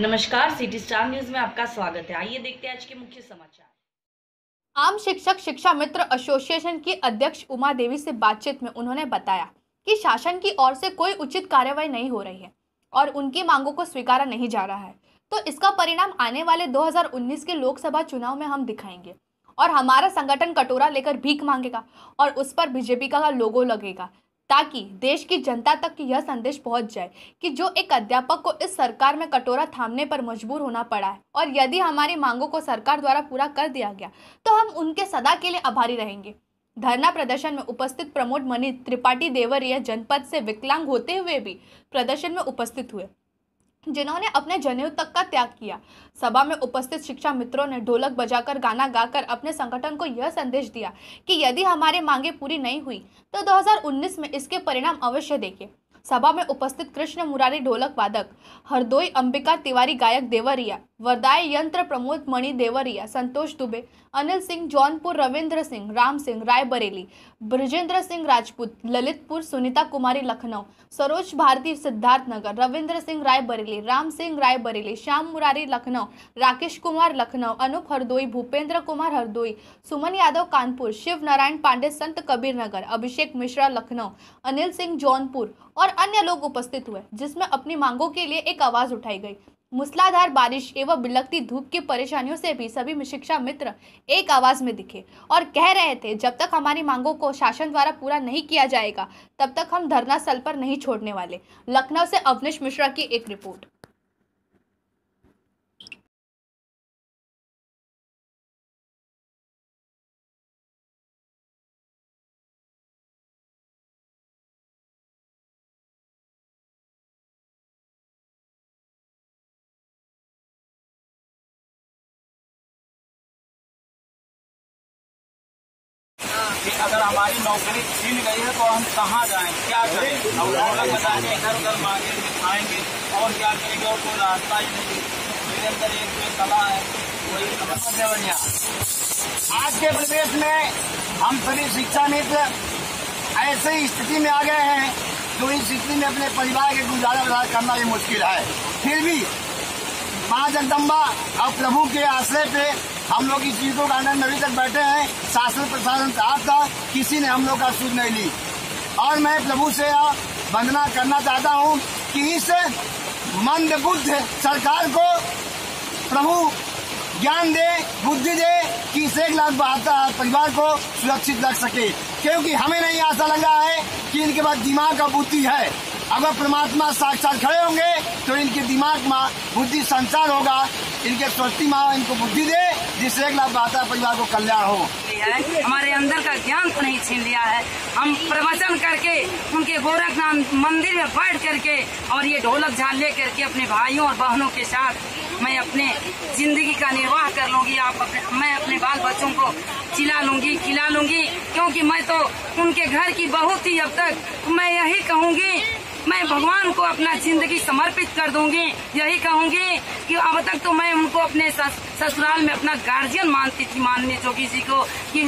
नमस्कार, city star news में आपका स्वागत है। आइए देखते हैं आज के मुख्य समाचार। आम शिक्षक शिक्षा मित्र एसोसिएशन की अध्यक्ष उमा देवी से बातचीत में उन्होंने बताया कि शासन की ओर से कोई उचित कार्रवाई नहीं हो रही है और उनकी मांगों को स्वीकारा नहीं जा रहा है, तो इसका परिणाम आने वाले 2019 के लोकसभा चुनाव में हम दिखाएंगे और हमारा संगठन कटोरा लेकर भीख मांगेगा और उस पर बीजेपी का लोगो लगेगा, ताकि देश की जनता तक यह संदेश पहुंच जाए कि जो एक अध्यापक को इस सरकार में कटोरा थामने पर मजबूर होना पड़ा है और यदि हमारी मांगों को सरकार द्वारा पूरा कर दिया गया तो हम उनके सदा के लिए आभारी रहेंगे। धरना प्रदर्शन में उपस्थित प्रमोद मणि त्रिपाठी देवरिया जनपद से विकलांग होते हुए भी प्रदर्शन में उपस्थित हुए, जिन्होंने अपने जनेऊ तक का त्याग किया। सभा में उपस्थित शिक्षा मित्रों ने ढोलक बजाकर गाना गाकर अपने संगठन को यह संदेश दिया कि यदि हमारी मांगे पूरी नहीं हुई तो 2019 में इसके परिणाम अवश्य देखें। सभा में उपस्थित कृष्ण मुरारी ढोलक वादक, हरदोई अंबिका तिवारी गायक देवरिया, वरदाय यंत्र प्रमोद मणि देवरिया, संतोष दुबे, अनिल सिंह जौनपुर, रविंद्र सिंह, राम सिंह रायबरेली, ब्रजेंद्र सिंह राजपूत ललितपुर, सुनीता कुमारी लखनऊ, सरोज भारती सिद्धार्थनगर, रविंद्र सिंह रायबरेली, राम सिंह रायबरेली, श्याम मुरारी लखनऊ, राकेश कुमार लखनऊ, अनूप हरदोई, भूपेंद्र कुमार हरदोई, सुमन यादव कानपुर, शिव नारायण पांडे संत कबीर नगर, अभिषेक मिश्रा लखनऊ, अनिल सिंह जौनपुर और अन्य लोग उपस्थित हुए, जिसमें अपनी मांगों के लिए एक आवाज उठाई गई। मूसलाधार बारिश एवं बिलखती धूप की परेशानियों से भी सभी शिक्षा मित्र एक आवाज में दिखे और कह रहे थे, जब तक हमारी मांगों को शासन द्वारा पूरा नहीं किया जाएगा तब तक हम धरना स्थल पर नहीं छोड़ने वाले। लखनऊ से अवनीश मिश्रा की एक रिपोर्ट। कि अगर हमारी नौकरी छीन गई है तो हम कहाँ जाएं, क्या करें? अब ढोलक बजाएंगे, इधर उधर मांगेंगे, खाएंगे और क्या करेंगे? और कोई रास्ता ही नहीं। मेरे अंदर एक जो कला है वही समझने बढ़िया। आज के प्रदेश में हम सभी शिक्षा मित्र ऐसी स्थिति में आ गए हैं जो इस स्थिति में अपने परिवार के गुजारा करना भी मुश्किल है। फिर भी माँ जगदम्बा और प्रभु के आश्रय पे हम लोग इस चीजों का आनंद अभी तक बैठे हैं। शासन प्रशासन से आज तक किसी ने हम लोग का सुध नहीं ली और मैं प्रभु से वंदना करना चाहता हूँ कि इस मंदबुद्ध सरकार को प्रभु ज्ञान दे, बुद्धि दे कि इस 1,72,000 परिवार को सुरक्षित रख सके, क्योंकि हमें नहीं आशा लगा है कि इनके पास दिमाग का बुद्धि है। अगर परमात्मा साक्षात खड़े होंगे तो इनके दिमाग में बुद्धि संचार होगा। इनके सरस्वती माँ इनको बुद्धि दे जिससे 1,72,000 परिवार को कल्याण हो। हमारे अंदर का ज्ञान तो नहीं छीन लिया है। हम प्रवचन करके उनके गोरखनाथ मंदिर में बैठ करके और ये ढोलक झाल ले करके अपने भाइयों और बहनों के साथ मैं अपने जिंदगी का निर्वाह कर लूंगी। मैं अपने बाल बच्चों को खिला लूंगी, क्योंकि मैं तो उनके घर की बहू थी। अब तक मैं यही कहूंगी, मैं भगवान को अपना जिंदगी समर्पित कर दूंगी। यही कहूंगी कि अब तक तो मैं उनको अपने ससुराल में अपना गार्जियन मानती थी, मानने जोगी जी को, कि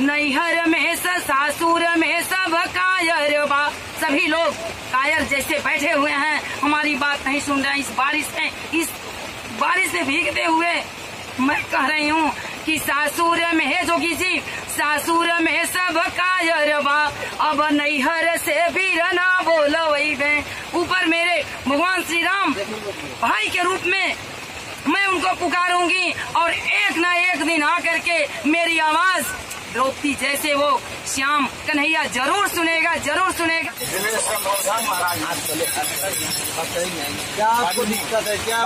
नैहर में सासुर में सब कायर बा। सभी लोग कायर जैसे बैठे हुए हैं, हमारी बात नहीं सुन रहे हैं। इस बारिश में भीगते हुए मैं कह रही हूँ कि सासुर में है जोगी जी, सासुर में सब कायर बा, अब नैहर से भी रना बोलो वही बे। ऊपर मेरे भगवान श्री राम भाई के रूप में मैं उनको पुकारूंगी और एक न एक दिन आकर के मेरी आवाज द्रौपदी जैसे वो श्याम कन्हैया जरूर सुनेगा। क्या आपको दिक्कत है? क्या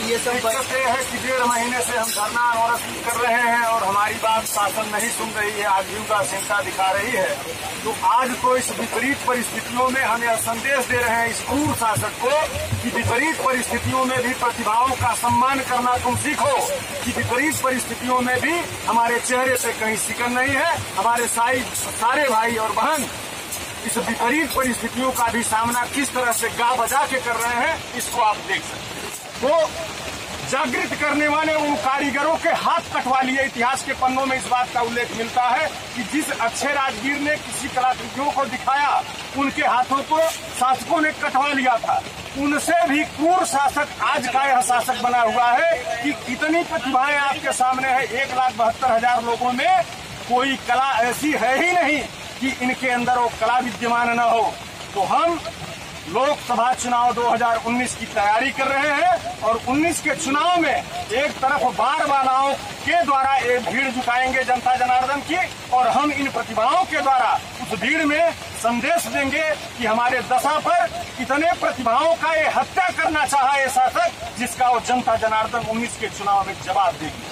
ये सब है कि 1.5 महीने से हम धरना अनशन कर रहे हैं और हमारी बात शासन नहीं सुन रही है, आजीविका दिखा रही है। तो आज तो इस विपरीत परिस्थितियों में हम यह संदेश दे रहे हैं इस क्रूर शासक को कि विपरीत परिस्थितियों में भी प्रतिभाओं का सम्मान करना तुम सीखो, कि विपरीत परिस्थितियों में भी हमारे चेहरे पे कहीं शिकन नहीं है। हमारे सारे भाई और बहन इस विपरीत परिस्थितियों का भी सामना किस तरह से गा बजा के कर रहे हैं, इसको आप देख सकते हैं। तो जागृत करने वाले उन कारीगरों के हाथ कटवा लिए। इतिहास के पन्नों में इस बात का उल्लेख मिलता है कि जिस अच्छे राजगीर ने किसी कलाकृतियों को दिखाया, उनके हाथों को शासकों ने कटवा लिया था। उनसे भी क्रूर शासक आज का यह शासक बना हुआ है कि इतनी प्रतिभाएं आपके सामने है। 1,72,000 लोगों में कोई कला ऐसी है ही नहीं कि इनके अंदर वो कला विद्यमान न हो। तो हम लोकसभा चुनाव 2019 की तैयारी कर रहे हैं और 19 के चुनाव में एक तरफ बार बालाओं के द्वारा ये भीड़ जुटाएंगे जनता जनार्दन की, और हम इन प्रतिभाओं के द्वारा उस भीड़ में संदेश देंगे कि हमारे दशा पर कितने प्रतिभाओं का ये हत्या करना चाहा ये शासक, जिसका वो जनता जनार्दन 19 के चुनाव में जवाब देगी।